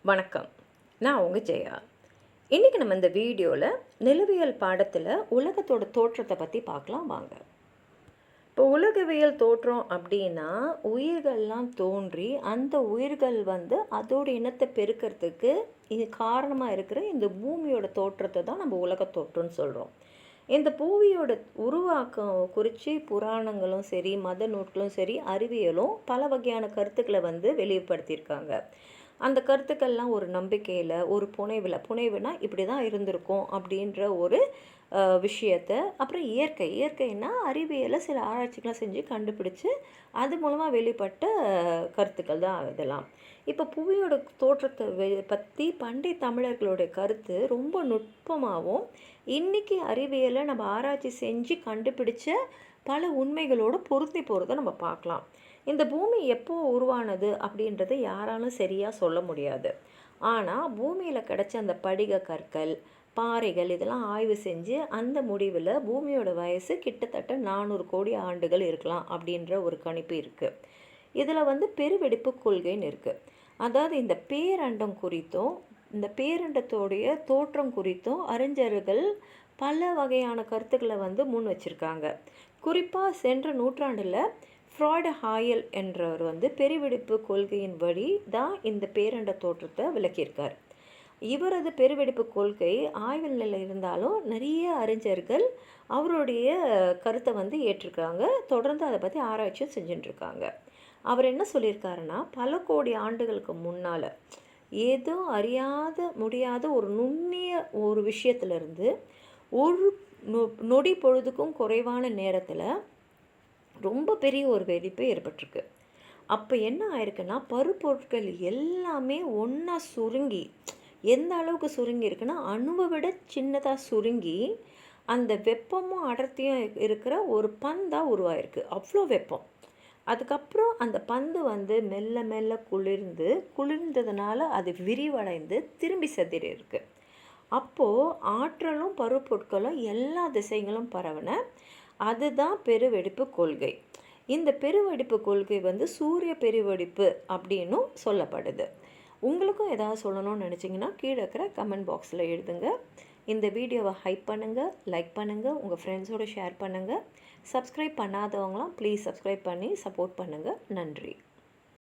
வணக்கம். நான் உங்கள் ஜெயா. இன்றைக்கி நம்ம இந்த வீடியோவில் நிலவியல் பாடத்தில் உலகத்தோட தோற்றத்தை பற்றி பார்க்கலாம் வாங்க. இப்போ உலகவியல் தோற்றம் அப்படின்னா உயிர்கள்லாம் தோன்றி அந்த உயிர்கள் அதோட இனத்தை பெருக்கிறதுக்கு இது காரணமாக இருக்கிற இந்த பூமியோட தோற்றத்தை தான் நம்ம உலக தோற்றம்னு சொல்கிறோம். இந்த பூமியோட உருவாக்கம் குறித்து புராணங்களும் சரி, மத நூட்களும் சரி, அறிவியலும் பல வகையான கருத்துக்களை வெளிப்படுத்தியிருக்காங்க. அந்த கருத்துக்கள்லாம் ஒரு நம்பிக்கையில், ஒரு புனைவுனா இப்படி தான் இருந்திருக்கும் அப்படின்ற ஒரு விஷயத்த, அப்புறம் இயற்கைன்னா அறிவியலை சில ஆராய்ச்சிகள்லாம் செஞ்சு கண்டுபிடிச்சு அது மூலமாக வெளிப்பட்ட கருத்துக்கள் தான் இதெல்லாம். இப்போ புவியோட தோற்றத்தை பற்றி பண்டைய தமிழர்களுடைய கருத்து ரொம்ப நுட்பமாகவும், இன்றைக்கி அறிவியலை நம்ம ஆராய்ச்சி செஞ்சு கண்டுபிடிச்ச பல உண்மைகளோடு பொருந்தி போகிறத நம்ம பார்க்கலாம். இந்த பூமி எப்போ உருவானது அப்படின்றத யாராலும் சரியாக சொல்ல முடியாது. ஆனால் பூமியில் கிடச்ச அந்த படிக கற்கள், பாறைகள் இதெல்லாம் ஆய்வு செஞ்சு அந்த முடிவில் பூமியோட வயசு கிட்டத்தட்ட 400 கோடி ஆண்டுகள் இருக்கலாம் அப்படின்ற ஒரு கணிப்பு இருக்குது. இதில் பெருவெடிப்பு கொள்கைன்னு இருக்குது. அதாவது இந்த பேரண்டம் குறித்தும் இந்த பேரண்டத்தோடைய தோற்றம் குறித்தும் அறிஞர்கள் பல வகையான கருத்துக்களை முன் வச்சுருக்காங்க. குறிப்பாக சென்ற நூற்றாண்டில் ஃப்ராய்டு ஹாயல் என்றவர் பெருவெடிப்பு கொள்கையின் வழி தான் இந்த பேரண்ட தோற்றத்தை விளக்கியிருக்கார். இவரது பெருவெடிப்பு கொள்கை ஆய்வு நிலையில் இருந்தாலும் நிறைய அறிஞர்கள் அவருடைய கருத்தை ஏற்றிருக்காங்க. தொடர்ந்து அதை பற்றி ஆராய்ச்சியும் செஞ்சுட்டுருக்காங்க. அவர் என்ன சொல்லியிருக்காருன்னா, பல கோடி ஆண்டுகளுக்கு முன்னால் ஏதோ முடியாத ஒரு நுண்ணிய ஒரு விஷயத்துலேருந்து ஒரு நொடி பொழுதுக்கும் குறைவான நேரத்தில் ரொம்ப பெரிய ஒரு வெடிப்பு ஏற்பட்டிருக்கு. அப்போ என்ன ஆயிருக்குன்னா, பருப்பொருட்கள் எல்லாமே ஒன்றா சுருங்கி, எந்த அளவுக்கு சுருங்கி இருக்குன்னா அணுவை விட சின்னதாக சுருங்கி அந்த வெப்பமும் அடர்த்தியும் இருக்கிற ஒரு பந்தாக உருவாயிருக்கு. அவ்வளோ வெப்பம். அதுக்கப்புறம் அந்த பந்து மெல்ல மெல்ல குளிர்ந்ததுனால அது விரிவடைந்து திரும்பி செதறி இருக்கு. அப்போது ஆற்றலும் பருப்பொருட்களும் எல்லா திசைகளும் பரவின. அதுதான் பெருவெடிப்பு கொள்கை. இந்த பெருவெடிப்பு கொள்கை சூரிய பெருவெடிப்பு அப்படின்னும் சொல்லப்படுது. உங்களுக்கும் ஏதாவது சொல்லணும்னு நினச்சிங்கன்னா கீழே இருக்கிற கமெண்ட் பாக்ஸில் எழுதுங்க. இந்த வீடியோவை ஹைப் பண்ணுங்கள், லைக் பண்ணுங்கள், உங்கள் ஃப்ரெண்ட்ஸோடு ஷேர் பண்ணுங்கள். சப்ஸ்கிரைப் பண்ணாதவங்களாம் ப்ளீஸ் சப்ஸ்கிரைப் பண்ணி சப்போர்ட் பண்ணுங்கள். நன்றி.